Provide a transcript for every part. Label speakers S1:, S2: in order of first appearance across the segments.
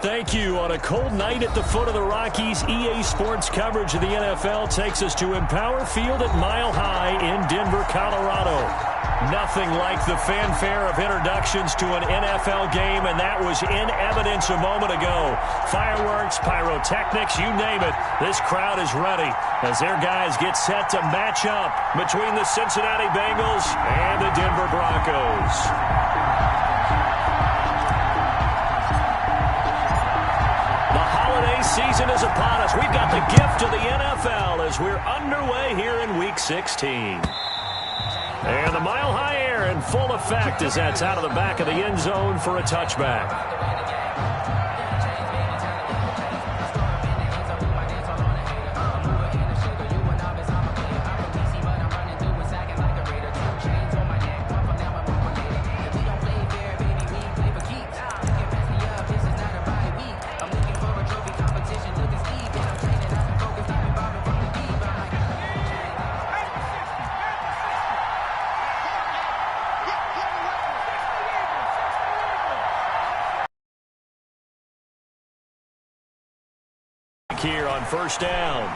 S1: Thank you. On a cold night at the foot of the Rockies, EA Sports coverage of the NFL takes us to Empower Field at Mile High in Denver, Colorado. Nothing like the fanfare of introductions to an NFL game, and that was in evidence a moment ago. Fireworks, pyrotechnics, you name it. This crowd is ready as their guys get set to match up between the Cincinnati Bengals and the Denver Broncos. Season is upon us. We've got the gift of the NFL as we're underway here in Week 16. And the Mile High air in full effect as that's out of the back of the end zone for a touchback. Here on first down.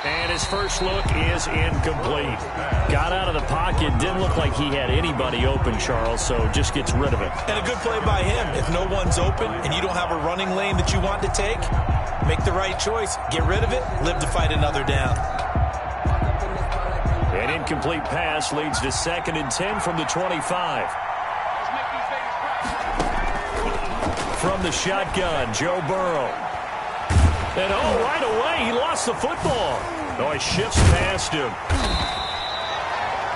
S1: And his first look is incomplete. Got out of the pocket, didn't look like he had anybody open, Charles, so just gets rid of it.
S2: And a good play by him. If no one's open and you don't have a running lane that you want to take, make the right choice. Get rid of it, live to fight another down.
S1: An incomplete pass leads to 2nd and 10 from the 25. From the shotgun, Joe Burrow. And right away, he lost the football. He shifts past him.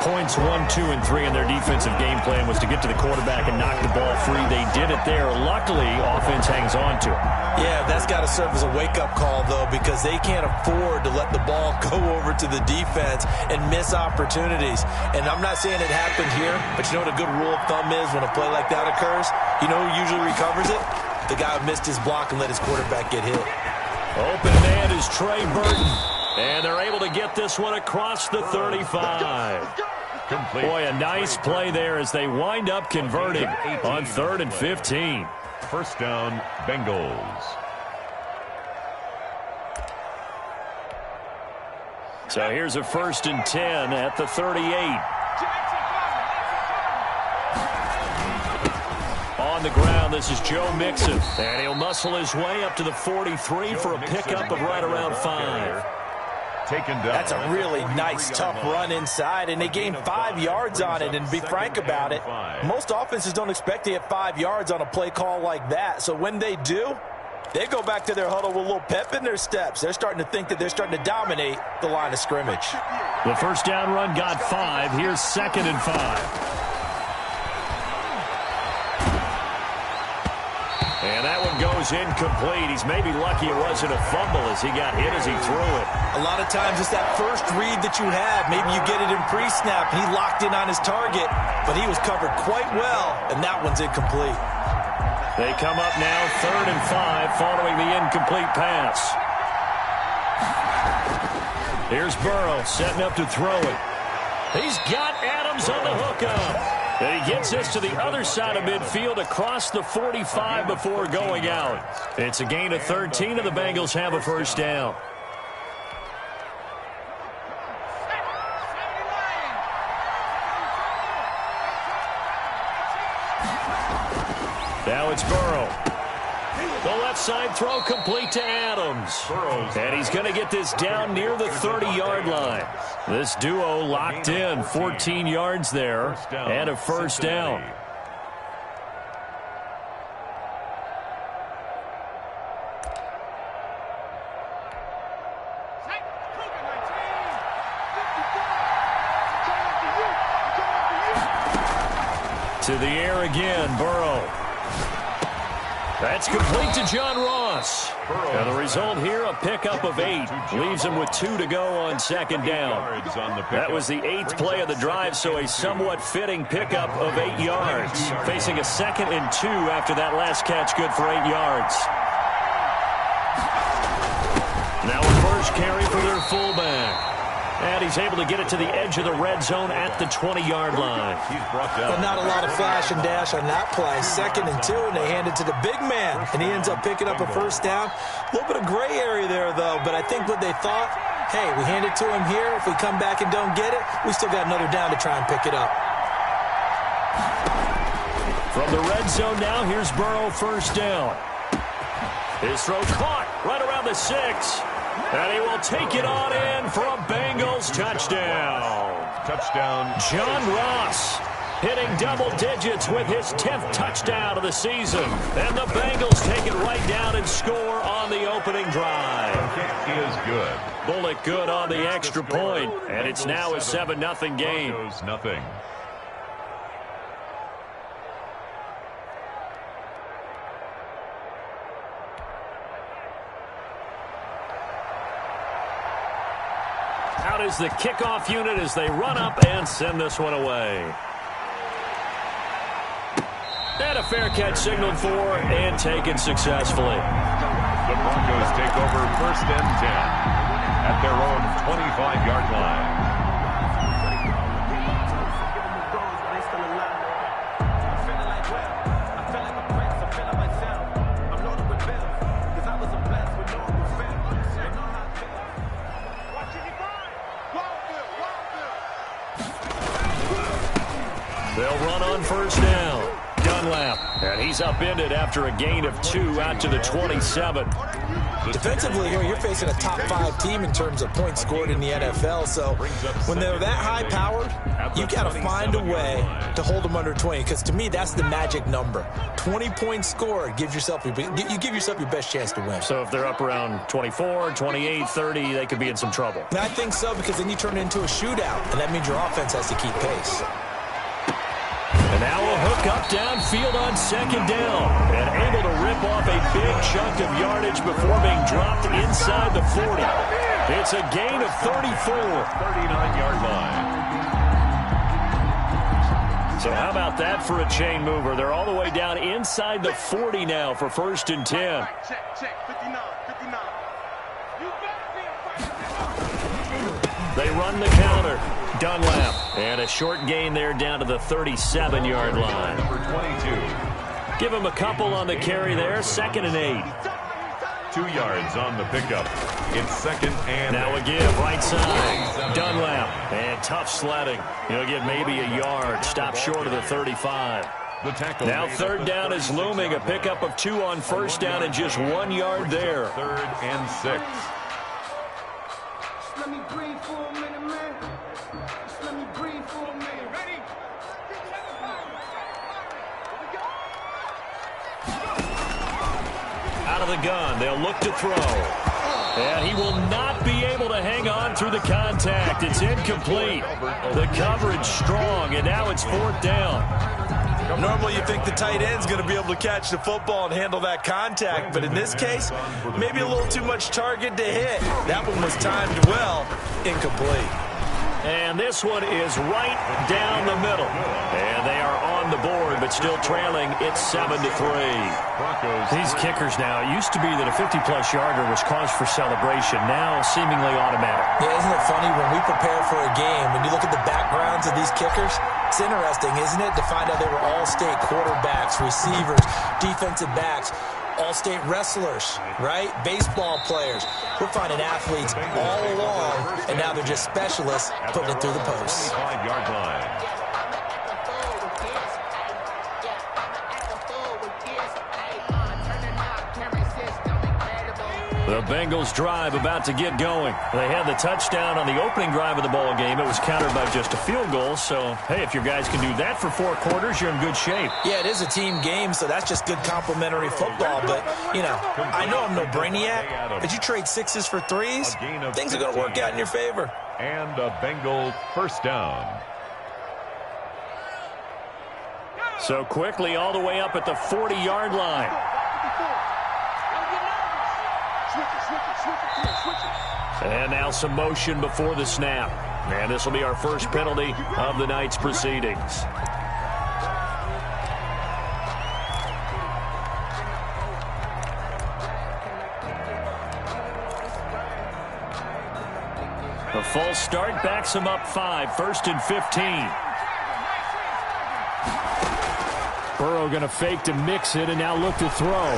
S1: Points 1, 2, and 3 in their defensive game plan was to get to the quarterback and knock the ball free. They did it there. Luckily, offense hangs on to it.
S2: Yeah, that's got to serve as a wake-up call, though, because they can't afford to let the ball go over to the defense and miss opportunities. And I'm not saying it happened here, but you know what a good rule of thumb is when a play like that occurs? You know who usually recovers it? The guy who missed his block and let his quarterback get hit.
S1: Open man is Trey Burton. And they're able to get this one across the 35. Boy, a nice play there as they wind up converting on 3rd and 15.
S3: First down, Bengals.
S1: So here's a 1st and 10 at the 38. On the ground, this is Joe Mixon. And he'll muscle his way up to the 43 for a pickup of right around 5.
S3: Taken down.
S2: That's a really nice, tough run inside, and they gained 5 yards on it. And to be frank about it, most offenses don't expect to get 5 yards on a play call like that. So when they do, they go back to their huddle with a little pep in their steps. They're starting to think that they're starting to dominate the line of scrimmage.
S1: The first down run got 5. Here's 2nd and 5. And that one goes incomplete. He's maybe lucky it wasn't a fumble as he got hit as he threw it.
S2: A lot of times it's that first read that you have. Maybe you get it in pre-snap, and he locked in on his target, but he was covered quite well, and that one's incomplete.
S1: They come up now 3rd and 5 following the incomplete pass. Here's Burrow setting up to throw it. He's got Adams on the hookup. And he gets this to the other side of midfield across the 45 before going out. It's a gain of 13, and the Bengals have a first down. Now it's Burrow. The left side throw complete to Adams. And he's going to get this down near the 30-yard line. This duo locked in, 14 yards there, and a first down. To the air again, Burrow. That's complete to John Ross. And the result here, a pickup of 8. Leaves him with 2 to go on 2nd down. That was the 8th play of the drive, so a somewhat fitting pickup of 8 yards. Facing a 2nd and 2 after that last catch, good for 8 yards. Now a first carry for their fullback. And he's able to get it to the edge of the red zone at the 20-yard line.
S2: Well, not a lot of flash and dash on that play. 2nd and 2, and they hand it to the big man. And he ends up picking up a first down. A little bit of gray area there, though. But I think what they thought, hey, we hand it to him here. If we come back and don't get it, we still got another down to try and pick it up.
S1: From the red zone now, here's Burrow, first down. His throw caught right around the 6. And he will take it on in for a Bengals touchdown.
S3: Touchdown.
S1: John Ross hitting double digits with his 10th touchdown of the season. And the Bengals take it right down and score on the opening drive.
S3: Kick is good.
S1: Bullock good on the extra point. And it's now a 7-0 game.
S3: Broncos nothing.
S1: Out is the kickoff unit as they run up and send this one away. And a fair catch signaled for and taken successfully.
S3: The Broncos take over 1st and 10 at their own 25-yard line.
S1: They'll run on first down. Dunlap. And he's upended after a gain of 2 out to the 27.
S2: Defensively here, you're facing a top 5 team in terms of points scored in the NFL. So when they're that high-powered, you got to find a way to hold them under 20. Because to me, that's the magic number. 20 points scored, you give yourself your best chance to win.
S1: So if they're up around 24, 28, 30, they could be in some trouble.
S2: And I think so, because then you turn it into a shootout, and that means your offense has to keep pace.
S1: And now a hook up downfield on 2nd down. And able to rip off a big chunk of yardage before being dropped inside the 40. It's a gain of 34.
S3: 39-yard line.
S1: So how about that for a chain mover? They're all the way down inside the 40 now for 1st and 10. They run the counter. Dunlap. And a short gain there down to the 37-yard line.
S3: Number 22.
S1: Give him a couple on the carry there. 2nd and 8.
S3: 2 yards on the pickup. It's 2nd and
S1: Now a give right side. Dunlap. And tough sledding. He'll get maybe a yard. Stop short of the 35.
S3: the tackle.
S1: Now 3rd down is looming. A pickup of 2 on 1st down and just 1 yard there.
S3: 3rd and 6.
S4: Let me breathe for a minute, man. Just let me breathe for a minute. Ready?
S1: Out of the gun. They'll look to throw. And he will not be able to hang on through the contact. It's incomplete. The coverage strong, and now it's 4th down.
S2: Normally you think the tight end's going to be able to catch the football and handle that contact, but in this case, maybe a little too much target to hit. That one was timed well, incomplete.
S1: And this one is right down the middle. And they are on the board, but still trailing. It's 7-3. These kickers now, it used to be that a 50-plus yarder was cause for celebration. Now seemingly automatic.
S2: Yeah, isn't it funny when we prepare for a game, when you look at the backgrounds of these kickers, it's interesting, isn't it, to find out they were all-state quarterbacks, receivers, defensive backs, all-state wrestlers, right? Baseball players. We're finding athletes all along, and now they're just specialists putting it through the posts.
S3: 5-yard line.
S1: The Bengals drive about to get going. They had the touchdown on the opening drive of the ball game. It was countered by just a field goal. So, hey, if your guys can do that for 4 quarters, you're in good shape.
S2: Yeah, it is a team game, so that's just good complimentary football. But, you know, I know I'm no brainiac, but you trade 6s for 3s, things are going to work out in your favor.
S3: And a Bengal first down.
S1: So quickly all the way up at the 40-yard line. And now some motion before the snap. And this will be our first penalty of the night's proceedings. A false start backs him up 5, 1st and 15. Burrow going to fake to mix it and now look to throw.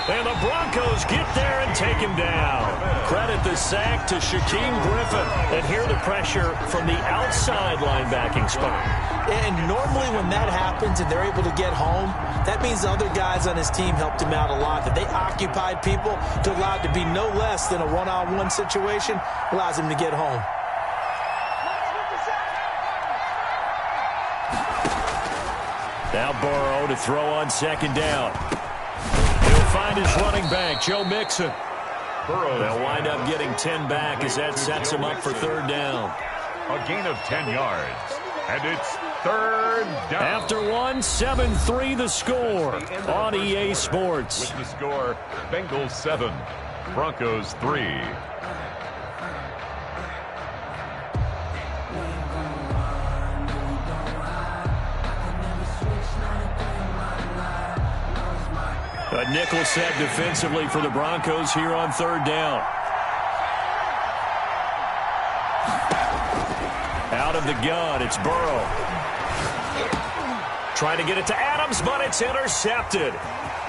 S1: And the Broncos get there and take him down. Credit the sack to Shaquem Griffin. And hear the pressure from the outside linebacking spot.
S2: And normally when that happens and they're able to get home, that means the other guys on his team helped him out a lot. That they occupied people to allow it to be no less than a one-on-one situation allows him to get home.
S1: Now Burrow to throw on 2nd down. He'll find his running back, Joe Mixon. They'll wind up getting 10 back as that sets him up for 3rd down.
S3: A gain of 10 yards. And it's 3rd down.
S1: After 1, 7-3 the score on EA Sports.
S3: With the score, Bengals 7, Broncos 3.
S1: A nickel set defensively for the Broncos here on 3rd down. Out of the gun, it's Burrow. Trying to get it to Adams, but it's intercepted.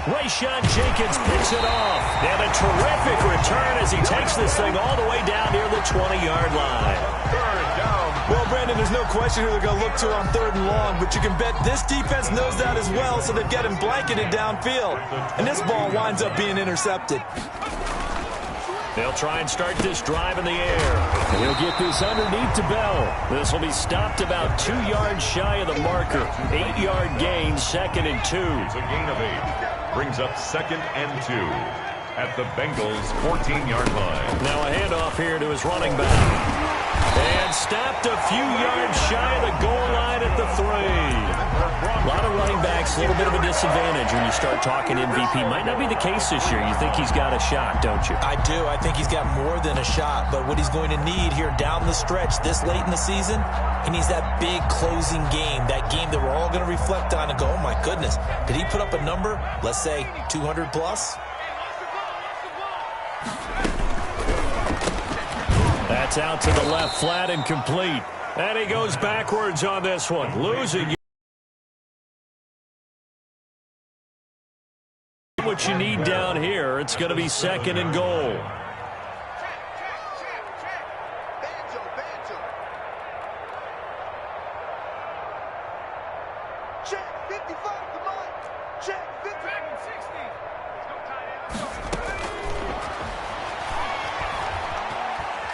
S1: Rayshawn Jenkins picks it off. And a terrific return as he takes this thing all the way down near the 20-yard line.
S3: 3rd down.
S2: Well, Brandon, there's no question who they're going to look to on 3rd and long, but you can bet this defense knows that as well, so they've got him blanketed downfield. And this ball winds up being intercepted.
S1: They'll try and start this drive in the air. And he'll get this underneath to Bell. This will be stopped about 2 yards shy of the marker. 8-yard gain, 2nd and 2.
S3: It's a gain of 8. Brings up 2nd and 2 at the Bengals' 14-yard line.
S1: Now a handoff here to his running back. And stopped a few yards shy of the goal line at the 3. A lot of running backs, a little bit of a disadvantage when you start talking MVP. Might not be the case this year. You think he's got a shot, don't you?
S2: I do. I think he's got more than a shot, but what he's going to need here down the stretch this late in the season, he needs that big closing game, that game that we're all going to reflect on and go, oh my goodness, did he put up a number, let's say 200 plus?
S1: That's out to the left, flat and complete. And he goes backwards on this one, losing what you need down here. It's going to be 2nd and goal.
S4: Check 55, come on. Check 50.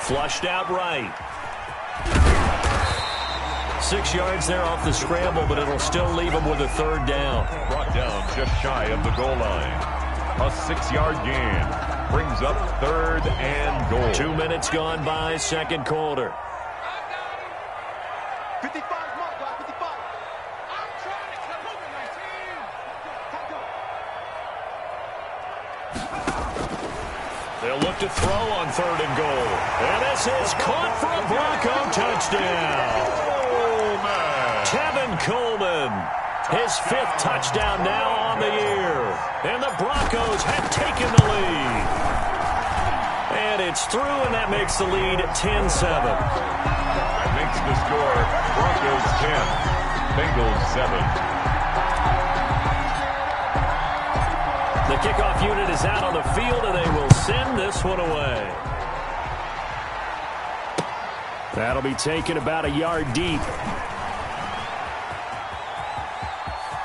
S4: 60.
S1: Flushed out right. 6 yards there off the scramble, but it'll still leave him with a 3rd down.
S3: Brought down just shy of the goal line. A 6-yard gain brings up 3rd and goal.
S1: 2 minutes gone by, 2nd quarter.
S4: 55, mark, guy, 55. I'm trying to come over my team.
S1: They'll look to throw on 3rd and goal. And this is caught for a Bronco touchdown. Tevin Coleman, his 5th touchdown now on the year. And the Broncos have taken the lead. And it's through, and that makes the lead 10-7.
S3: That makes the score Broncos 10, Bengals 7.
S1: The kickoff unit is out on the field, and they will send this one away. That'll be taken about a yard deep.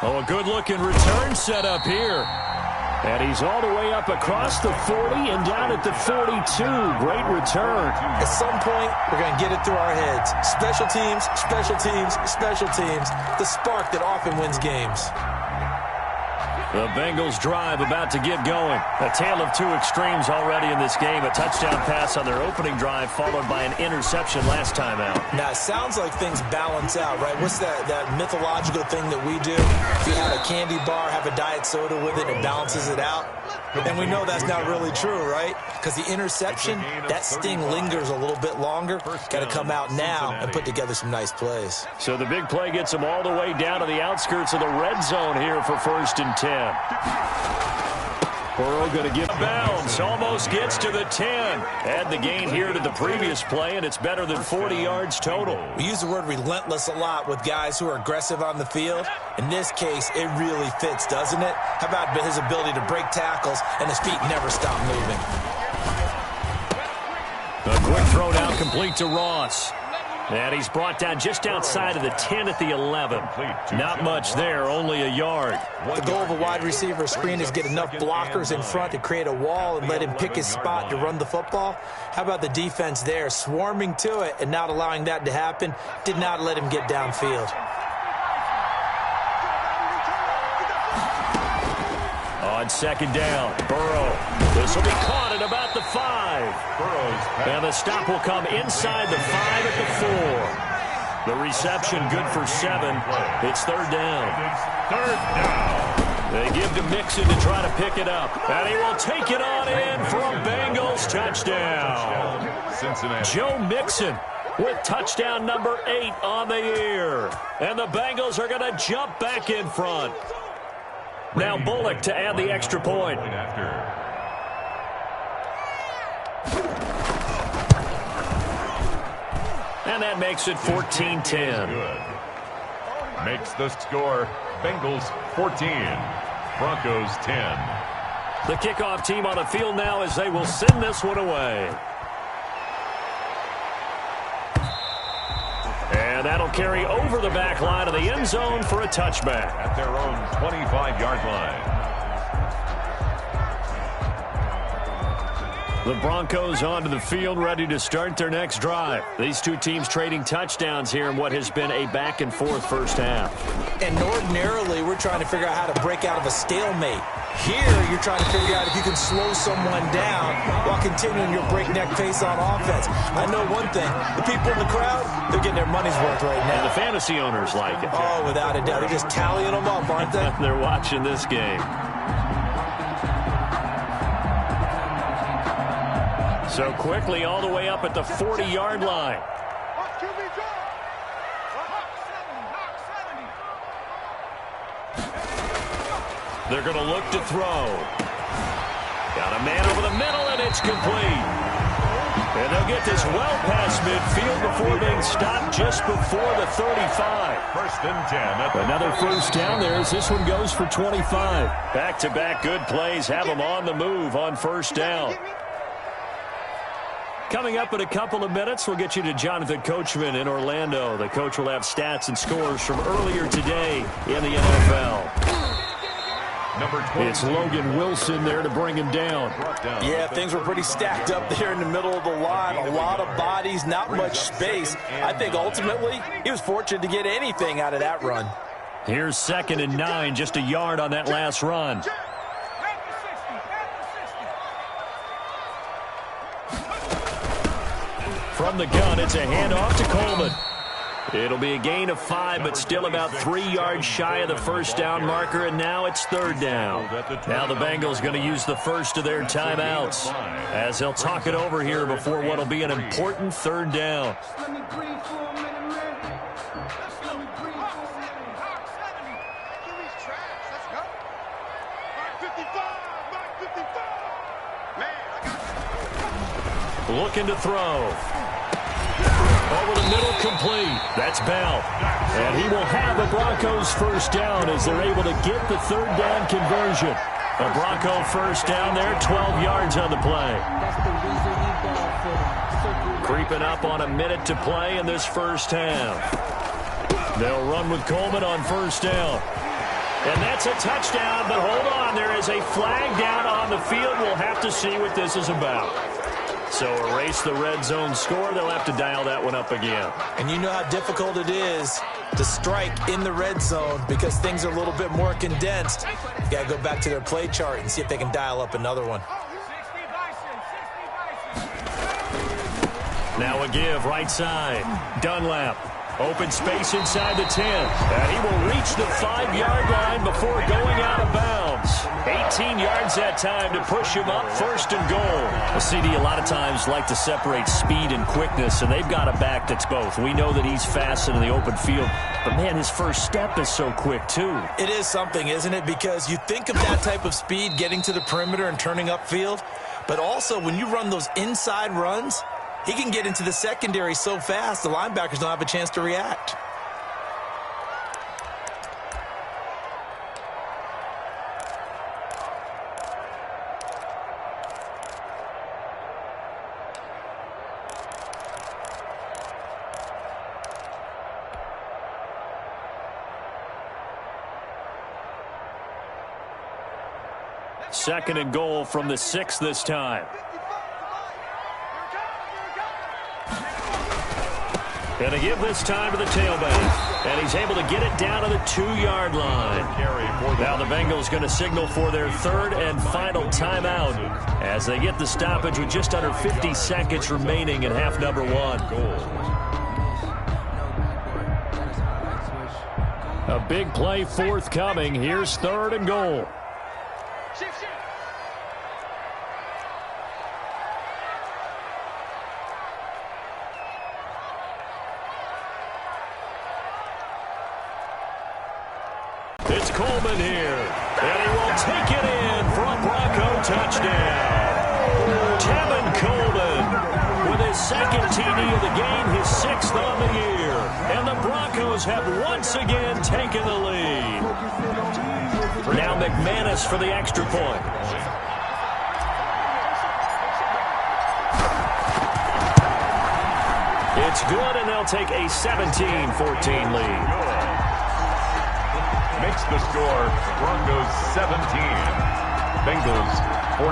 S1: Oh, a good-looking return set up here. And he's all the way up across the 40 and down at the 42. Great return.
S2: At some point, we're going to get it through our heads. Special teams, special teams, special teams. The spark that often wins games.
S1: The Bengals drive about to get going. A tale of 2 extremes already in this game. A touchdown pass on their opening drive followed by an interception last time out.
S2: Now, it sounds like things balance out, right? What's that mythological thing that we do? If you have a candy bar, have a diet soda with it, it balances it out. And we know that's not really true, right? Because the interception, that sting lingers a little bit longer. Got to come out now and put together some nice plays.
S1: So the big play gets them all the way down to the outskirts of the red zone here for 1st and 10. Burrow going to give bounds. Almost gets to the 10. Add the gain here to the previous play, and it's better than 40 yards total.
S2: We use the word relentless a lot with guys who are aggressive on the field. In this case, it really fits, doesn't it? How about his ability to break tackles and his feet never stop moving?
S1: A quick throw down complete to Ross. And he's brought down just outside of the 10 at the 11. Not much there, only a yard.
S2: The goal of a wide receiver screen is get enough blockers in front to create a wall and let him pick his spot to run the football. How about the defense there, swarming to it and not allowing that to happen? Did not let him get downfield.
S1: On second down, Burrow. This will be caught at about the 5. And the stop will come inside the 5 at the 4. The reception good for 7. It's third down. They give to Mixon to try to pick it up. And he will take it on in for a Bengals touchdown. Joe Mixon with touchdown number 8 on the year. And the Bengals are going to jump back in front. Now Bullock to add the extra point. And that makes it 14-10.
S3: Makes the score Bengals 14, Broncos 10.
S1: The kickoff team on the field now as they will send this one away. And that'll carry over the back line of the end zone for a touchback.
S3: At their own 25-yard line.
S1: The Broncos onto the field, ready to start their next drive. These two teams trading touchdowns here in what has been a back-and-forth first half.
S2: And ordinarily, we're trying to figure out how to break out of a stalemate. Here, you're trying to figure out if you can slow someone down while continuing your breakneck pace on offense. I know one thing. The people in the crowd, they're getting their money's worth right now.
S1: And the fantasy owners like it.
S2: Oh, without a doubt. They're just tallying them up, aren't they?
S1: They're watching this game. So quickly all the way up at the 40-yard line. They're going to look to throw. Got a man over the middle, and it's complete. And they'll get this well past midfield before being stopped just before the 35.
S3: First and 10.
S1: Another first down there as this one goes for 25. Back-to-back good plays have them on the move on first down. Coming up in a couple of minutes, we'll get you to Jonathan Coachman in Orlando. The coach will have stats and scores from earlier today in the NFL. It's Logan Wilson there to bring him down.
S2: Yeah, things were pretty stacked up there in the middle of the line. A lot of bodies, not much space. I think ultimately he was fortunate to get anything out of that run.
S1: Here's 2nd and 9, just a yard on that last run. From the gun, it's a handoff to Coleman. It'll be a gain of 5, but still about 3 yards shy of the first down marker, and now it's third down. Now the Bengals going to use the first of their timeouts as they'll talk it over here before what will be an important third down. Looking to throw. Over the middle, complete. That's Bell. And he will have the Broncos first down as they're able to get the third down conversion. A Bronco first down there, 12 yards on the play. Creeping up on a minute to play in this first half. They'll run with Coleman on first down. And that's a touchdown, but hold on. There is a flag down on the field. We'll have to see what this is about. So erase the red zone score. They'll have to dial that one up again.
S2: And you know how difficult it is to strike in the red zone because things are a little bit more condensed. You got to go back to their play chart and see if they can dial up another one.
S1: Now a give right side. Dunlap. Open space inside the 10. And he will reach the 5-yard line before going out of bounds. 17 yards that time to push him up 1st and goal. Well, CD a lot of times like to separate speed and quickness, and they've got a back that's both. We know that he's fast in the open field, but, man, his first step is so quick, too.
S2: It is something, isn't it? Because you think of that type of speed getting to the perimeter and turning upfield, but also when you run those inside runs, he can get into the secondary so fast the linebackers don't have a chance to react.
S1: Second and goal from the 6 this time. Going to give this time to the tailback. And he's able to get it down to the 2-yard line. Now the Bengals going to signal for their 3rd and final timeout as they get the stoppage with just under 50 seconds remaining in half number 1. A big play forthcoming. Here's 3rd and goal. It's Coleman here, and he will take it in for a Bronco touchdown. Tevin Coleman with his 2nd TD of the game, his 6th on the year. And the Broncos have once again taken the lead. Now McManus for the extra point. It's good, and they'll take a 17-14 lead.
S3: Makes the score Broncos 17, Bengals 14.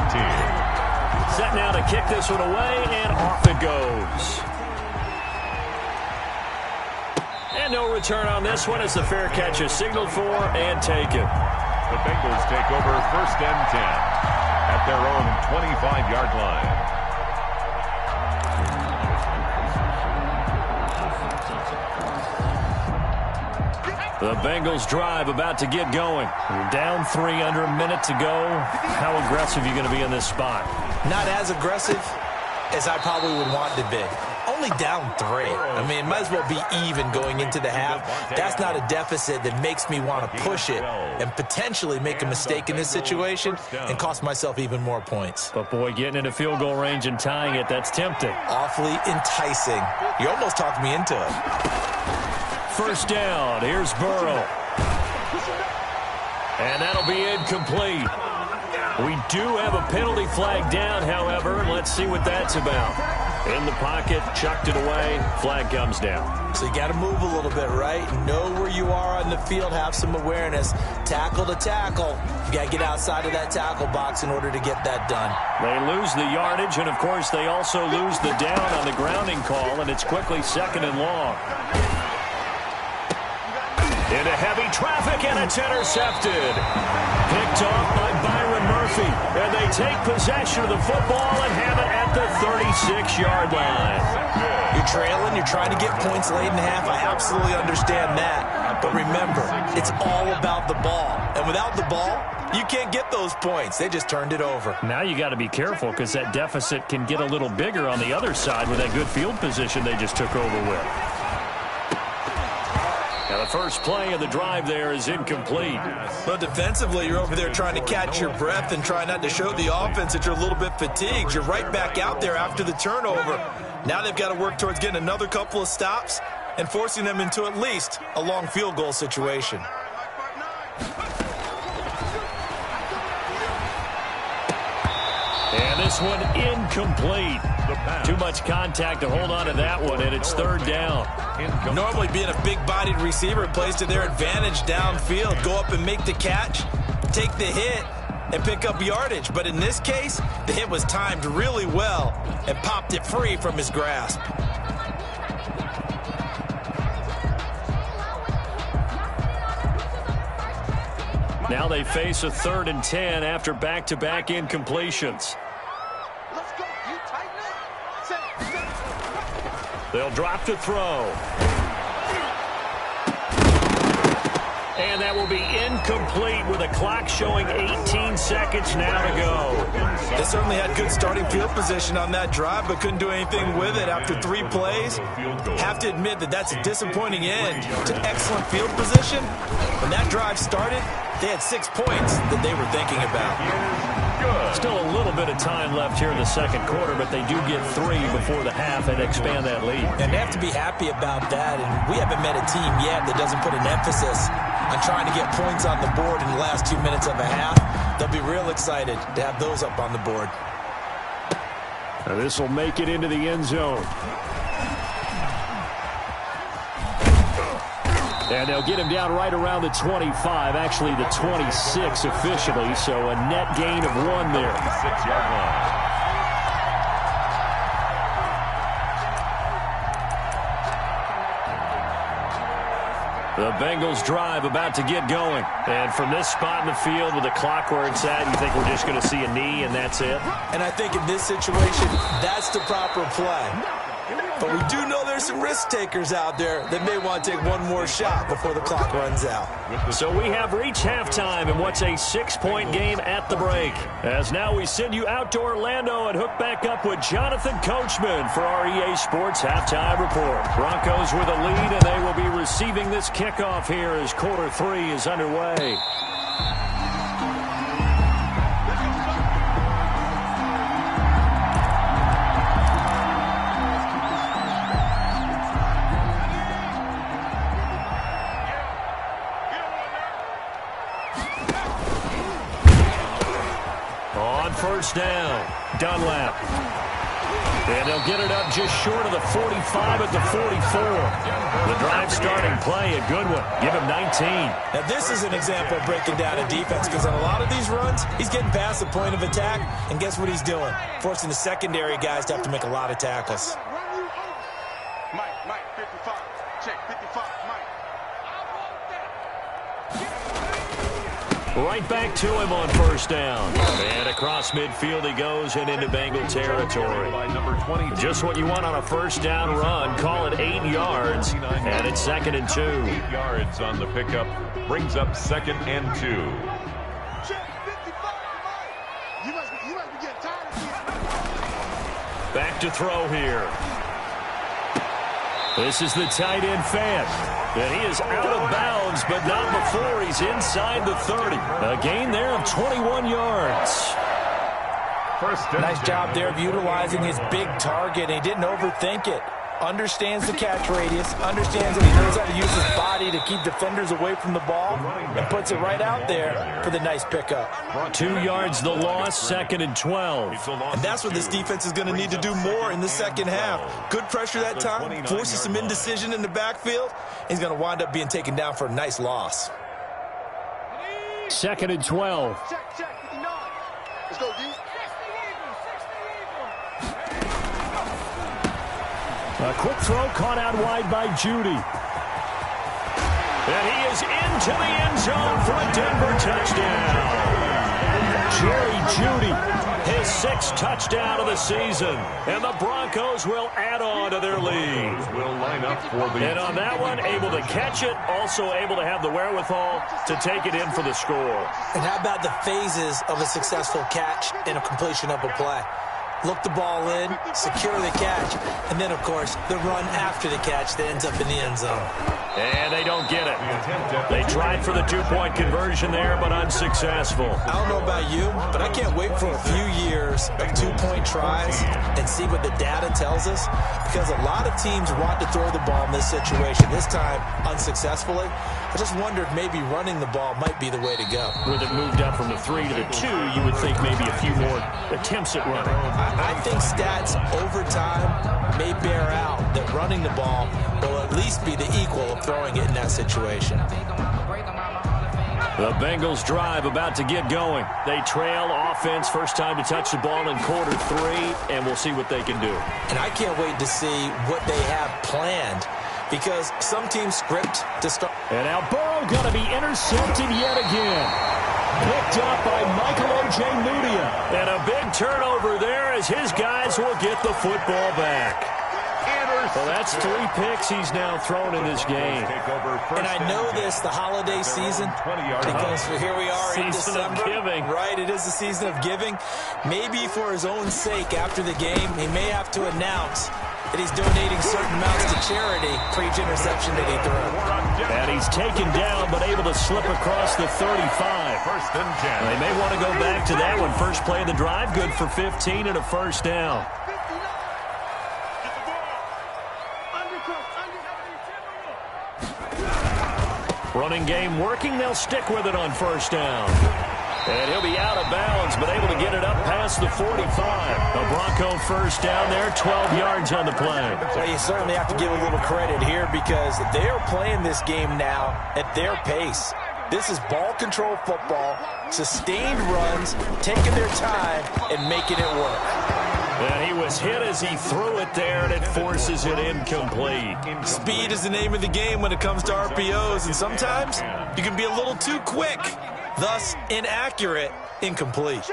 S1: Set now to kick this one away, and off it goes. And no return on this one as the fair catch is signaled for and taken.
S3: The Bengals take over 1st and 10 at their own 25-yard line.
S1: The Bengals drive about to get going. You're down 3 under a minute to go. How aggressive are you going to be in this spot?
S2: Not as aggressive as I probably would want to be. Only down 3. I mean, it might as well be even going into the half. That's not a deficit that makes me want to push it and potentially make a mistake in this situation and cost myself even more points.
S1: But, boy, getting into field goal range and tying it, that's tempting.
S2: Awfully enticing. You almost talked me into it.
S1: 1st down. Here's Burrow. And that'll be incomplete. We do have a penalty flag down, however. Let's see what that's about. In the pocket, chucked it away. Flag comes down.
S2: So you got to move a little bit, right? Know where you are on the field. Have some awareness. Tackle to tackle. You got to get outside of that tackle box in order to get that done.
S1: They lose the yardage, and, of course, they also lose the down on the grounding call, and it's quickly 2nd and long. Into heavy traffic, and it's intercepted. Picked off by Byron Murphy. And they take possession of the football and have it at the 36-yard line.
S2: You're trailing. You're trying to get points late in half. I absolutely understand that. But remember, it's all about the ball. And without the ball, you can't get those points. They just turned it over.
S1: Now you got to be careful because that deficit can get a little bigger on the other side with that good field position they just took over with. Now the first play of the drive there is incomplete.
S2: Well, defensively, you're over there trying to catch your breath and try not to show the offense that you're a little bit fatigued. You're right back out there after the turnover. Now they've got to work towards getting another couple of stops and forcing them into at least a long field goal situation.
S1: And this one incomplete. Too much contact to hold on to that one, and it's 3rd down.
S2: Normally being a big-bodied receiver plays to their advantage downfield. Go up and make the catch, take the hit, and pick up yardage. But in this case, the hit was timed really well and popped it free from his grasp.
S1: Now they face a 3rd and 10 after back-to-back incompletions. They'll drop to throw. And that will be incomplete with the clock showing 18 seconds now to go.
S2: They certainly had good starting field position on that drive, but couldn't do anything with it after 3 plays. Have to admit that that's a disappointing end to excellent field position. When that drive started, they had 6 points that they were thinking about.
S1: Still a little bit of time left here in the second quarter, but they do get 3 before the half and expand that lead.
S2: And they have to be happy about that. And we haven't met a team yet that doesn't put an emphasis on trying to get points on the board in the last 2 minutes of a half. They'll be real excited to have those up on the board.
S1: Now this will make it into the end zone. And they'll get him down right around the 25, actually the 26 officially, so a net gain of 1 there.
S3: 6-yard line.
S1: The Bengals drive about to get going. And from this spot in the field with the clock where it's at, you think we're just going to see a knee and that's it?
S2: And I think in this situation, that's the proper play. But we do know there's some risk takers out there that may want to take one more shot before the clock runs out.
S1: So we have reached halftime in what's a 6-point game at the break. As now we send you out to Orlando and hook back up with Jonathan Coachman for our EA Sports Halftime Report. Broncos with a lead, and they will be receiving this kickoff here as quarter 3 is underway. First down, Dunlap. And they'll get it up just short of the 45 at the 44. The drive starting play, a good one. Give him 19.
S2: Now this is an example of breaking down a defense, because on a lot of these runs, he's getting past the point of attack, and guess what he's doing? Forcing the secondary guys to have to make a lot of tackles.
S4: Mike, 55. Check, 55, Mike.
S1: Right back to him on first down. And across midfield he goes and into Bengal territory. Just what you want on a first down run. Call it 8 yards. And it's 2nd and 2.
S3: 8 yards on the pickup. Brings up 2nd and 2.
S4: Check, 55, Mike. You must be getting tired of this.
S1: Back to throw here. This is the tight end Fant. And he is out of bounds, but not before he's inside the 30. A gain there of 21 yards.
S2: Nice job there of utilizing his big target. He didn't overthink it. Understands the catch radius, understands that he knows how to use his body to keep defenders away from the ball, and puts it right out there for the nice pickup.
S1: 2 yards the loss, 2nd and 12.
S2: And that's what this defense is going to need to do more in the second half. Good pressure that time, forces some indecision in the backfield. He's going to wind up being taken down for a nice loss.
S1: 2nd and 12.
S4: Check, 59. Let's go, D.
S1: A quick throw caught out wide by Judy. And he is into the end zone for a Denver touchdown. Jerry Judy, his 6th touchdown of the season. And the Broncos will add on to their lead.
S3: Will line up for the...
S1: And on that one, able to catch it, also able to have the wherewithal to take it in for the score.
S2: And how about the phases of a successful catch and a completion of a play? Look the ball in, secure the catch, and then, of course, the run after the catch that ends up in the end zone.
S1: And they don't get it. They tried for the 2-point conversion there, but unsuccessful.
S2: I don't know about you, but I can't wait for a few years of 2-point tries and see what the data tells us, because a lot of teams want to throw the ball in this situation, this time unsuccessfully. I just wonder if maybe running the ball might be the way to go.
S1: With it moved up from the 3 to the 2, you would think maybe a few more attempts at running.
S2: I think stats over time may bear out that running the ball will at least be the equal of throwing it in that situation.
S1: The Bengals drive about to get going. They trail offense, first time to touch the ball in quarter 3, and we'll see what they can do.
S2: And I can't wait to see what they have planned, because some teams script to start.
S1: And now Burrow going to be intercepted yet again. Picked up by Michael Ojemudia. And a big turnover there as his guys will get the football back. Well, that's 3 picks he's now thrown in this game.
S2: And I know this, the holiday season, because here we are in December.
S1: Giving.
S2: Right, it is the season of giving. Maybe for his own sake after the game, he may have to announce that he's donating certain amounts to charity for each interception that he threw.
S1: And he's taken down, but able to slip across the 35.
S3: First and 10.
S1: They may want to go back to that one. First play of the drive, good for 15 and a first down. Running game working. They'll stick with it on first down. And he'll be out of bounds, but able to get it up past the 45. A Bronco first down there, 12 yards on the play.
S2: Well, you certainly have to give a little credit here because they are playing this game now at their pace. This is ball control football, sustained runs, taking their time, and making it work.
S1: And he was hit as he threw it there, and it forces it incomplete.
S2: Speed is the name of the game when it comes to RPOs, and sometimes you can be a little too quick, thus inaccurate, incomplete.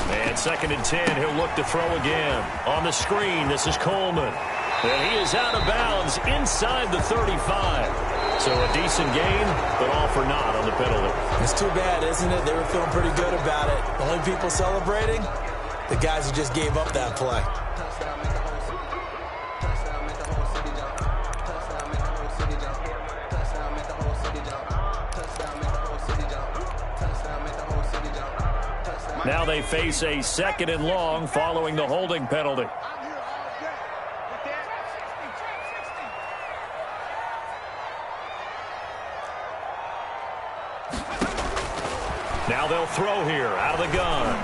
S1: And 2nd and 10, he'll look to throw again. On the screen, this is Coleman. And he is out of bounds inside the 35. So a decent gain, but all for naught on the penalty.
S2: It's too bad, isn't it? They were feeling pretty good about it. Only people celebrating, the guys who just gave up that play.
S1: Now they face a 2nd and long following the holding penalty. Now they'll throw here out of the gun.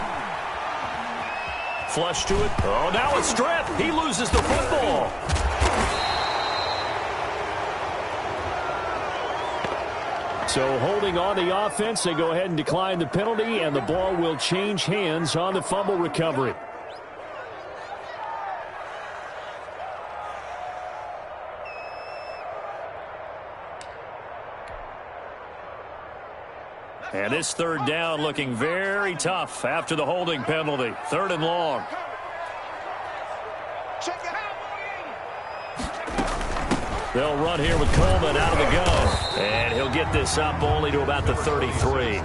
S1: Flush to it. Oh, now a strip. He loses the football. So holding on the offense, they go ahead and decline the penalty, and the ball will change hands on the fumble recovery. And this 3rd down looking very tough after the holding penalty. 3rd and long. They'll run here with Coleman out of the gun. And he'll get this up only to about the 33.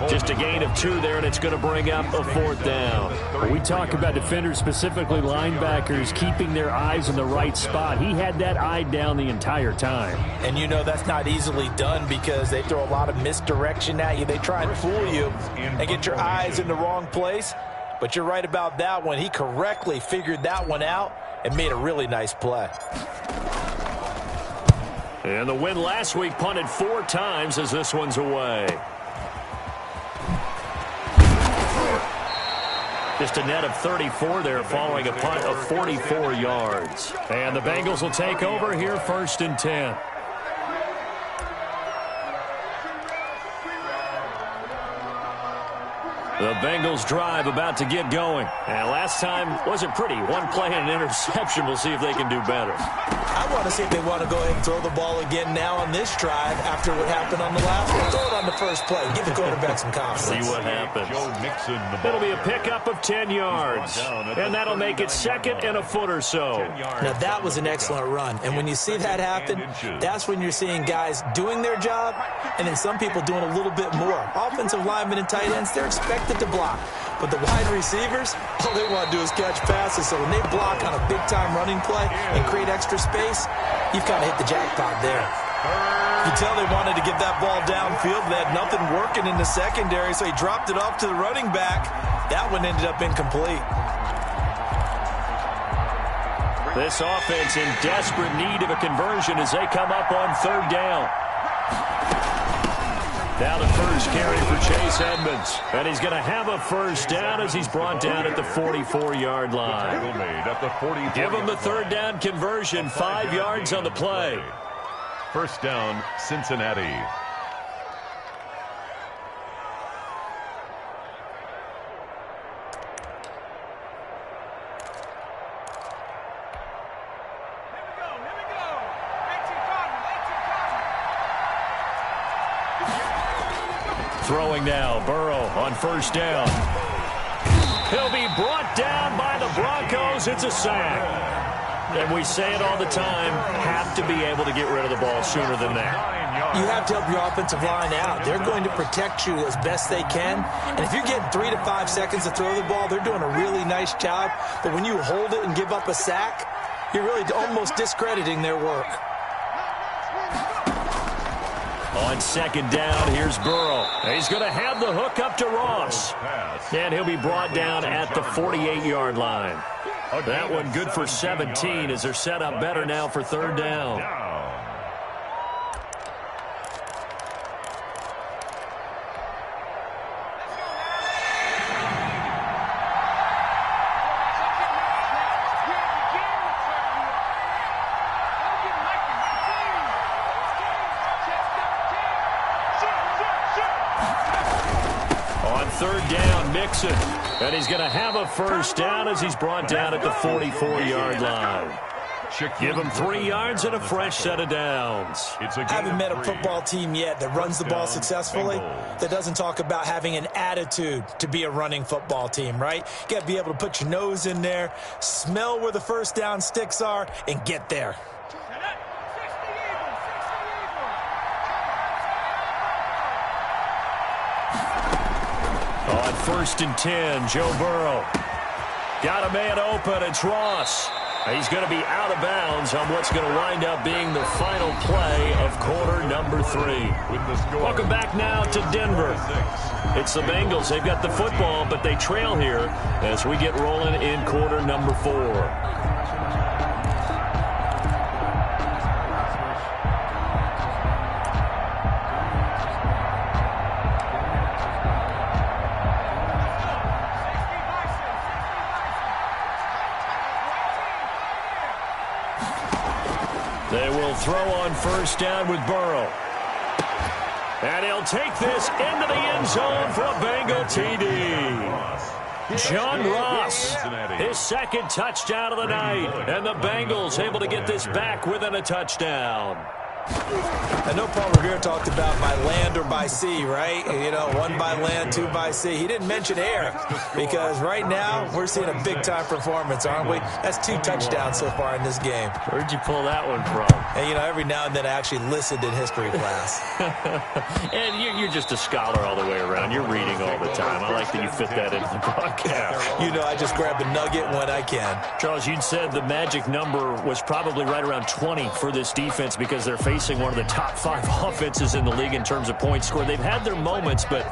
S1: Just a gain of 2 there, and it's going to bring up a 4th down.
S5: When we talk about defenders, specifically linebackers, keeping their eyes in the right spot. He had that eye down the entire time.
S2: And you know that's not easily done because they throw a lot of misdirection at you. They try and fool you and get your eyes in the wrong place. But you're right about that one. He correctly figured that one out and made a really nice play.
S1: And the win last week punted 4 times as this one's away. Just a net of 34 there following a punt of 44 yards. And the Bengals will take over here 1st and 10. The Bengals drive about to get going. And last time wasn't pretty. 1 play and an interception. We'll see if they can do better.
S2: I want to see if they want to go ahead and throw the ball again now on this drive after what happened on the last one. Throw it on the first play. Give the quarterback some confidence.
S1: See what happens. It'll be a pickup of 10 yards. And that'll make it 2nd and a foot or so.
S2: Now, that was an excellent run. And when you see that happen, that's when you're seeing guys doing their job and then some people doing a little bit more. Offensive linemen and tight ends, they're expected to block. But the wide receivers, all they want to do is catch passes. So when they block on a big-time running play and create extra space, you've kind of hit the jackpot there. You can tell they wanted to get that ball downfield. They had nothing working in the secondary, so he dropped it off to the running back. That one ended up incomplete.
S1: This offense in desperate need of a conversion as they come up on 3rd down. Now the first carry for Chase Edmonds. And he's going to have a first down as he's brought down at the 44-yard line. Give him the 3rd down conversion, 5 yards on the play.
S3: First down, Cincinnati.
S1: Throwing now, Burrow on first down. He'll be brought down by the Broncos. It's a sack. And we say it all the time, have to be able to get rid of the ball sooner than that.
S2: You have to help your offensive line out. They're going to protect you as best they can. And if you're getting 3 to 5 seconds to throw the ball, they're doing a really nice job. But when you hold it and give up a sack, you're really almost discrediting their work.
S1: On second down, here's Burrow. He's going to have the hook up to Ross. And he'll be brought down at the 48-yard line. That one good for 17 as they're set up better now for third down. Third down, Mixon. And he's going to have a first down as he's brought down at the 44-yard line. Give him 3 yards and a fresh set of downs.
S2: I haven't met a football team yet that runs the ball successfully that doesn't talk about having an attitude to be a running football team, right? You got to be able to put your nose in there, smell where the first down sticks are, and get there.
S1: On first and 10, Joe Burrow. Got a man open. It's Ross. He's going to be out of bounds on what's going to wind up being the final play of quarter number 3. Welcome back now to Denver. It's the Bengals. They've got the football, but they trail here as we get rolling in quarter number 4. They will throw on first down with Burrow. And he'll take this into the end zone for a Bengal TD. John Ross, his second touchdown of the night. And the Bengals able to get this back within a touchdown.
S2: I know Paul Revere talked about by land or by sea, right? You know, 1 by land, 2 by sea. He didn't mention air because right now we're seeing a big-time performance, aren't we? That's 2 touchdowns so far in this game.
S1: Where'd you pull that one from?
S2: And, you know, every now and then I actually listened in history class.
S1: And you're just a scholar all the way around. You're reading all the time. I like that you fit that into the broadcast.
S2: You know, I just grab a nugget when I can.
S1: Charles, you'd said the magic number was probably right around 20 for this defense because they're facing one of the top 5 offenses in the league in terms of points scored. They've had their moments, but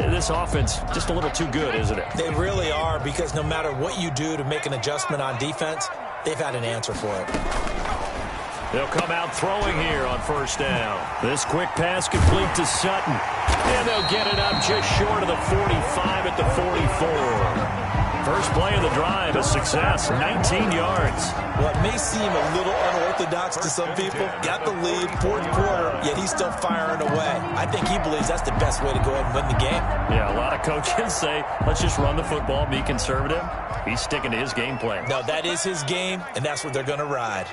S1: this offense just a little too good, isn't it?
S2: They really are, because no matter what you do to make an adjustment on defense, they've had an answer for it.
S1: They'll come out throwing here on first down. This quick pass complete to Sutton. And they'll get it up just short of the 45 at the 44. First play of the drive, a success, 19 yards.
S2: What may seem a little unorthodox to some people, got the lead, 4th quarter, yet he's still firing away. I think he believes that's the best way to go ahead and win the game.
S1: Yeah, a lot of coaches say, let's just run the football, be conservative. He's sticking to his game plan.
S2: No, that is his game, and that's what they're going to ride.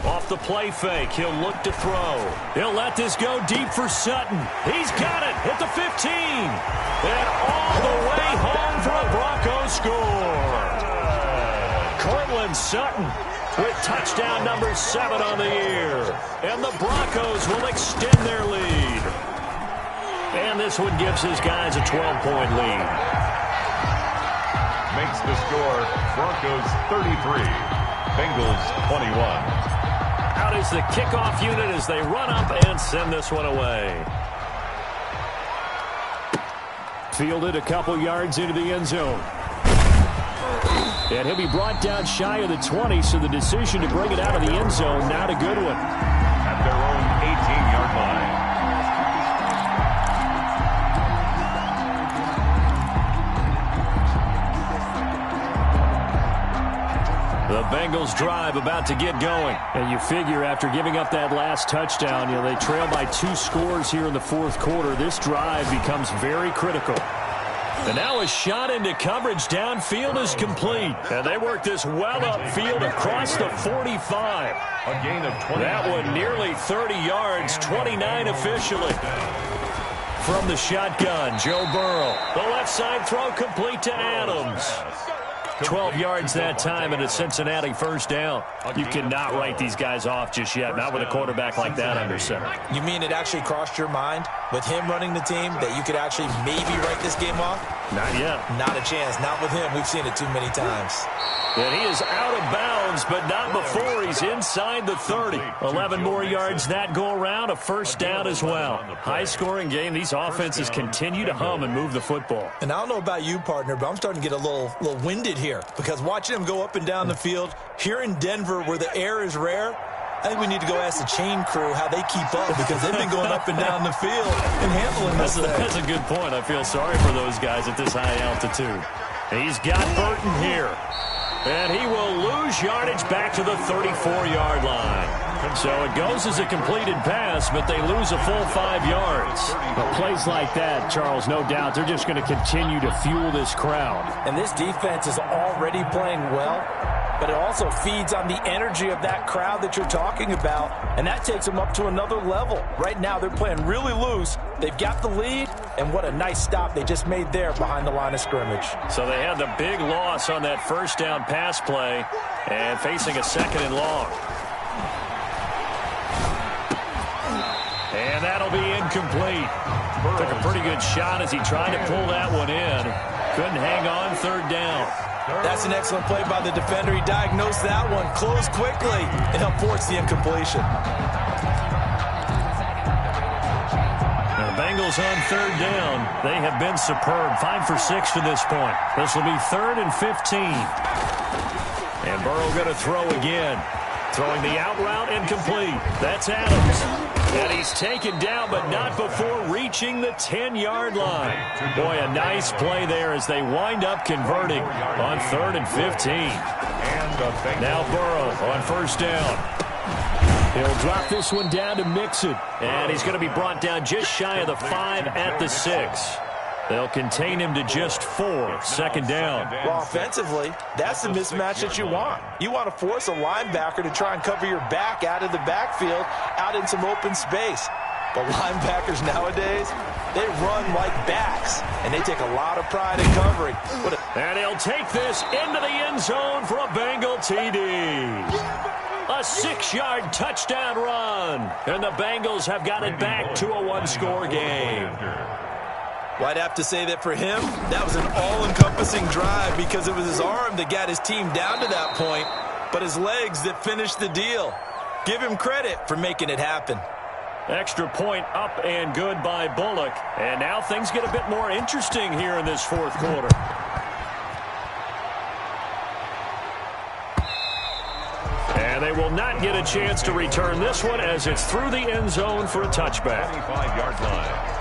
S1: Off the play fake, he'll look to throw. He'll let this go deep for Sutton. He's got it at the 15. And all the way home for a Broncos score. Cortland Sutton with touchdown number 7 on the year. And the Broncos will extend their lead. And this one gives his guys a 12-point lead.
S3: Makes the score Broncos 33, Bengals 21.
S1: Out is the kickoff unit as they run up and send this one away. Fielded a couple yards into the end zone. And he'll be brought down shy of the 20, so the decision to bring it out of the end zone, not a good one.
S3: At their own 18-yard line.
S1: The Bengals drive about to get going. And you figure after giving up that last touchdown, you know, they trail by 2 scores here in the 4th quarter. This drive becomes very critical. And now a shot into coverage downfield is complete. And they work this well upfield across the 45.
S3: A gain of 20.
S1: That one nearly 30 yards, 29 officially. From the shotgun, Joe Burrow. The left side throw complete to Adams. 12 yards that time and a Cincinnati first down.
S5: You cannot write these guys off just yet, not with a quarterback like that under center.
S2: You mean it actually crossed your mind with him running the team that you could actually maybe write this game off?
S5: Not yet.
S2: Not a chance. Not with him. We've seen it too many times.
S1: And he is out of bounds, but not before he's inside the 30. 11 more yards that go around, a first down as well. High-scoring game. These offenses continue to hum and move the football.
S2: And I don't know about you, partner, but I'm starting to get a little winded here because watching him go up and down the field here in Denver where the air is rare, I think we need to go ask the chain crew how they keep up because they've been going up and down the field and handling this thing.
S1: That's a good point. I feel sorry for those guys at this high altitude. He's got Burton here. And he will lose yardage back to the 34-yard line. So it goes as a completed pass, but they lose a full 5 yards.
S5: But plays like that, Charles, no doubt, they're just going to continue to fuel this crowd.
S2: And this defense is already playing well, but it also feeds on the energy of that crowd that you're talking about, and that takes them up to another level. Right now, they're playing really loose. They've got the lead, and what a nice stop they just made there behind the line of scrimmage.
S1: So they had the big loss on that first down pass play and facing a second and long. And that'll be incomplete. Took a pretty good shot as he tried to pull that one in. Couldn't hang on third down.
S2: That's an excellent play by the defender. He diagnosed that one, closed quickly, and helped force the incompletion.
S1: Now the Bengals on third down. They have been superb. 5 for 6 to this point. This will be 3rd and 15. And Burrow going to throw again. Throwing the out route incomplete. That's Adams. And he's taken down, but not before reaching the 10-yard line. Boy, a nice play there as they wind up converting on 3rd and 15. Now Burrow on first down. He'll drop this one down to Mixon. And he's going to be brought down just shy of the 5 at the 6. They'll contain him to just 4. Second down.
S2: Well, offensively, that's the mismatch that you want. You want to force a linebacker to try and cover your back out of the backfield, out in some open space. But linebackers nowadays, they run like backs, and they take a lot of pride in covering.
S1: And he'll take this into the end zone for a Bengal TD. A 6-yard touchdown run. And the Bengals have got it back to a one-score game.
S2: Well, I'd have to say that for him, that was an all-encompassing drive because it was his arm that got his team down to that point, but his legs that finished the deal. Give him credit for making it happen.
S1: Extra point up and good by Bullock. And now things get a bit more interesting here in this fourth quarter. And they will not get a chance to return this one as it's through the end zone for a touchback.
S3: 25-yard line.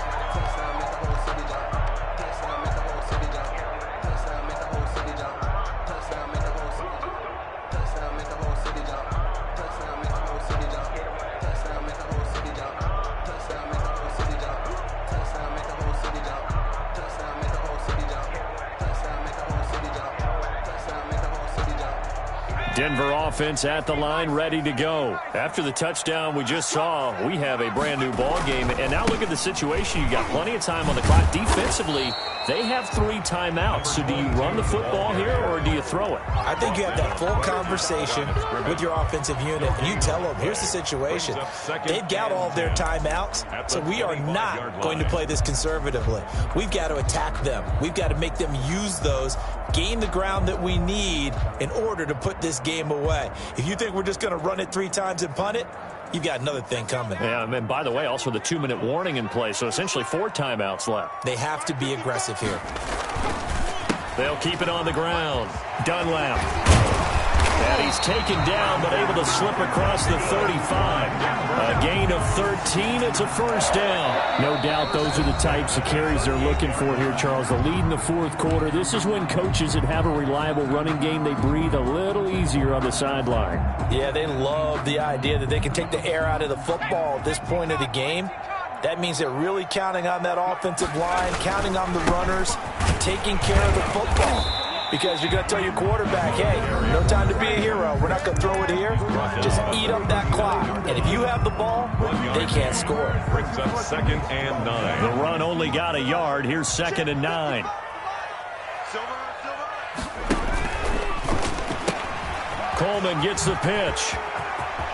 S1: Denver offense at the line, ready to go. After the touchdown we just saw, we have a brand new ball game. And now look at the situation. You got plenty of time on the clock. Defensively, they have 3 timeouts. So do you run the football here or do you throw it?
S2: I think you have that full conversation with your offensive unit, and you tell them, here's the situation. They've got all of their timeouts, so we are not going to play this conservatively. We've got to attack them. We've got to make them use those, gain the ground that we need in order to put this game away. If you think we're just going to run it 3 times and punt it, you've got another thing coming.
S1: Yeah, and by the way, also the 2-minute warning in play, so essentially 4 timeouts left.
S2: They have to be aggressive here.
S1: They'll keep it on the ground. Dunlap. And he's taken down, but able to slip across the 35. A gain of 13. It's a first down.
S5: No doubt those are the types of carries they're looking for here, Charles. The lead in the fourth quarter. This is when coaches that have a reliable running game, they breathe a little easier on the sideline.
S2: Yeah, they love the idea that they can take the air out of the football at this point of the game. That means they're really counting on that offensive line, counting on the runners. taking care of the football. Because you're going to tell your quarterback, hey, no time to be a hero. We're not going to throw it here. Just eat up that clock. And if you have the ball, they can't score.
S3: Brings up 2nd and 9.
S1: The run only got a yard. Here's 2nd and 9. Coleman gets the pitch.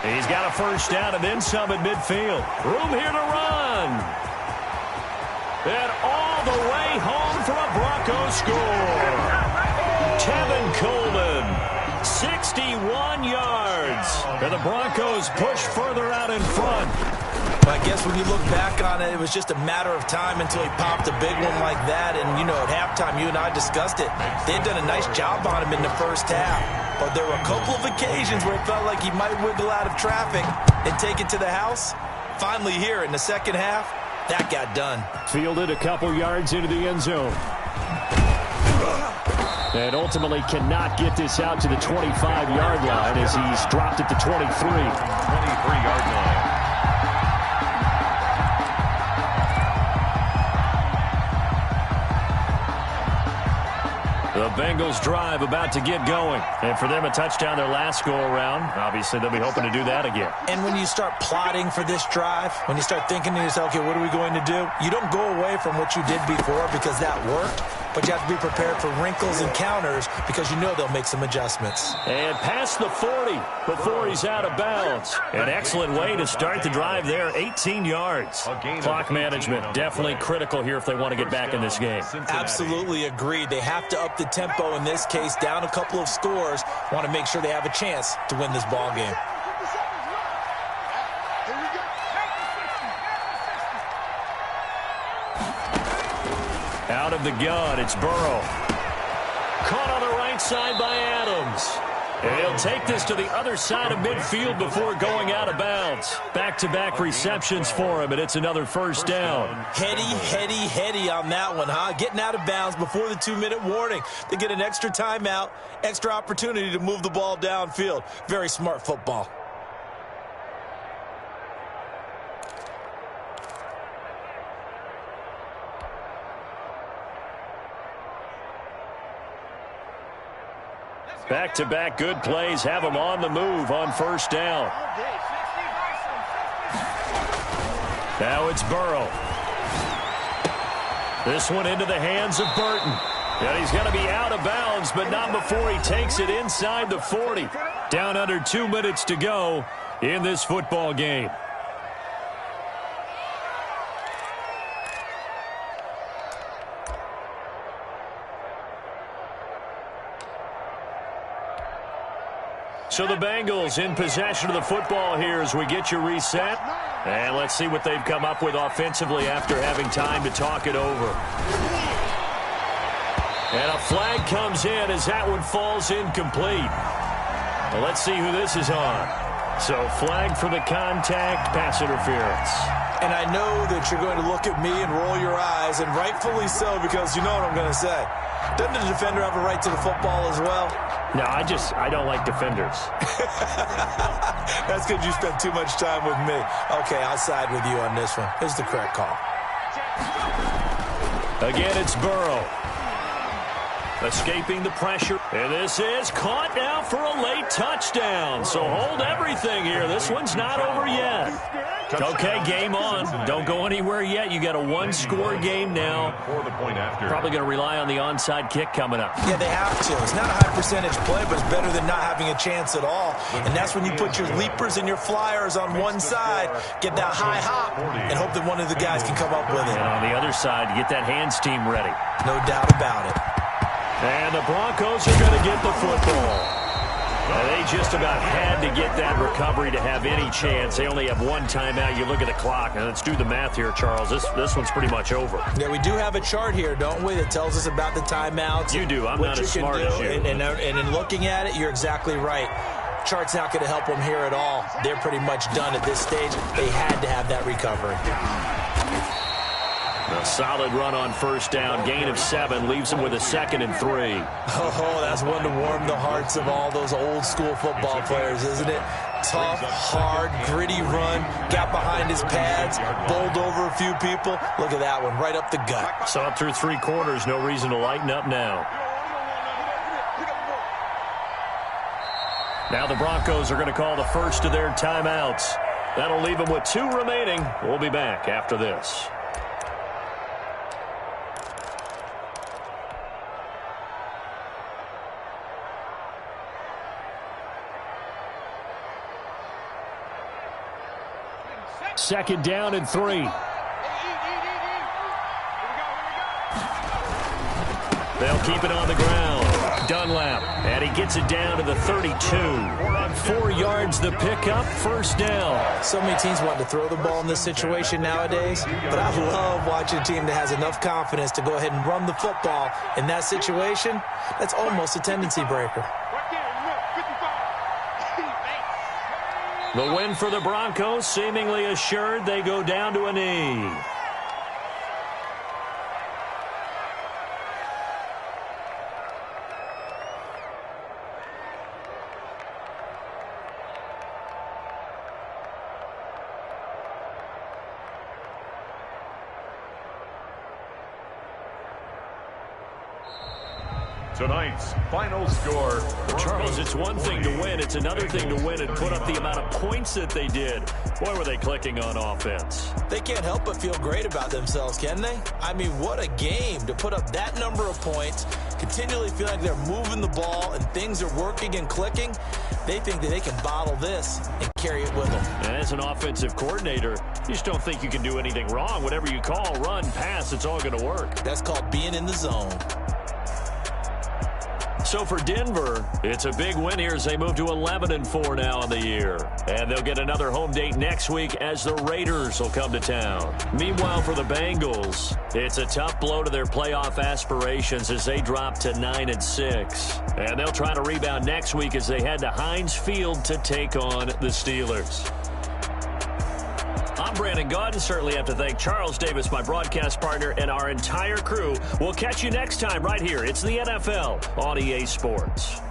S1: He's got a first down and then some at midfield. Room here to run. And all the way home for a Broncos score. Tevin Coleman, 61 yards. And the Broncos push further out in front.
S2: I guess when you look back on it, it was just a matter of time until he popped a big one like that. And, you know, at halftime, you and I discussed it. They had done a nice job on him in the first half. But there were a couple of occasions where it felt like he might wiggle out of traffic and take it to the house. Finally here in the second half, that got done.
S5: Fielded a couple yards into the end zone. And ultimately cannot get this out to the 25-yard line as he's dropped it to 23.
S3: 23-yard line.
S1: The Bengals drive about to get going. And for them, a touchdown their last go-around. Obviously, they'll be hoping to do that again.
S2: And when you start plotting for this drive, when you start thinking to yourself, okay, what are we going to do? You don't go away from what you did before because that worked. But you have to be prepared for wrinkles and counters because you know they'll make some adjustments.
S1: And past the 40 before he's out of bounds. An excellent way to start the drive there, 18 yards. Clock management definitely critical here if they want to get back in this game.
S2: Absolutely agreed. They have to up the tempo in this case, down a couple of scores. Want to make sure they have a chance to win this ball game.
S1: Out of the gun, it's Burrow. Caught on the right side by Adams. And he'll take this to the other side of midfield before going out of bounds. Back-to-back receptions for him, and it's another first down.
S2: Heady on that one, huh? Getting out of bounds before the 2-minute warning. They get an extra timeout, extra opportunity to move the ball downfield. Very smart football.
S1: Back-to-back good plays have him on the move on first down. Now it's Burrow. This one into the hands of Burton. And he's going to be out of bounds, but not before he takes it inside the 40. Down under 2 minutes to go in this football game. So the Bengals in possession of the football here as we get you reset. And let's see what they've come up with offensively after having time to talk it over. And a flag comes in as that one falls incomplete. Well, let's see who this is on. So flag for the contact, pass interference.
S2: And I know that you're going to look at me and roll your eyes, and rightfully so, because you know what I'm going to say. Doesn't the defender have a right to the football as well?
S1: No, I don't like defenders.
S2: That's because you spent too much time with me. Okay, I'll side with you on this one. Here's the correct call.
S1: Again, it's Burrow. Escaping the pressure. And this is caught now for a late touchdown. So hold everything here. This one's not over yet. Okay, game on. Don't go anywhere yet. You got a one-score game now. Probably going to rely on the onside kick coming up.
S2: Yeah, they have to. It's not a high percentage play, but it's better than not having a chance at all. And that's when you put your leapers and your flyers on one side, get that high hop, and hope that one of the guys can come up with it.
S1: And on the other side, get that hands team ready.
S2: No doubt about it.
S1: And the Broncos are going to get the football. They just about had to get that recovery to have any chance. They only have one timeout. You look at the clock, and let's do the math here, Charles. This one's pretty much over.
S2: Yeah, we do have a chart here, don't we, that tells us about the timeouts.
S1: You do. I'm not as smart as you.
S2: And in looking at it, you're exactly right. Chart's not going to help them here at all. They're pretty much done at this stage. They had to have that recovery.
S1: A solid run on first down. Gain of 7 leaves them with a 2nd and 3.
S2: Oh, that's one to warm the hearts of all those old school football players, isn't it? tough, hard, gritty run. Got behind his pads, bowled over a few people. Look at that one, right up the gut.
S1: Saw it through 3 quarters. No reason to lighten up now. Now the Broncos are going to call the first of their timeouts. That'll leave them with 2 remaining. We'll be back after this.
S5: Second down and 3.
S1: They'll keep it on the ground. Dunlap, and he gets it down to the 32. 4 yards the pickup, first down.
S2: So many teams want to throw the ball in this situation nowadays, but I love watching a team that has enough confidence to go ahead and run the football in that situation. That's almost a tendency breaker.
S1: The win for the Broncos, seemingly assured. They go down to a knee.
S3: Tonight's final score.
S1: Charles, it's one thing to win. It's another thing to win and put up the amount of points that they did. Boy, were they clicking on offense.
S2: They can't help but feel great about themselves, can they? I mean, what a game to put up that number of points, continually feel like they're moving the ball and things are working and clicking. They think that they can bottle this and carry it with them.
S1: And as an offensive coordinator, you just don't think you can do anything wrong. Whatever you call, run, pass, it's all going to work.
S2: That's called being in the zone.
S1: So for Denver, it's a big win here as they move to 11-4 now in the year. And they'll get another home date next week as the Raiders will come to town. Meanwhile, for the Bengals, it's a tough blow to their playoff aspirations as they drop to 9-6. And they'll try to rebound next week as they head to Heinz Field to take on the Steelers. I'm Brandon Gaudin. Certainly have to thank Charles Davis, my broadcast partner, and our entire crew. We'll catch you next time right here. It's the NFL on EA Sports.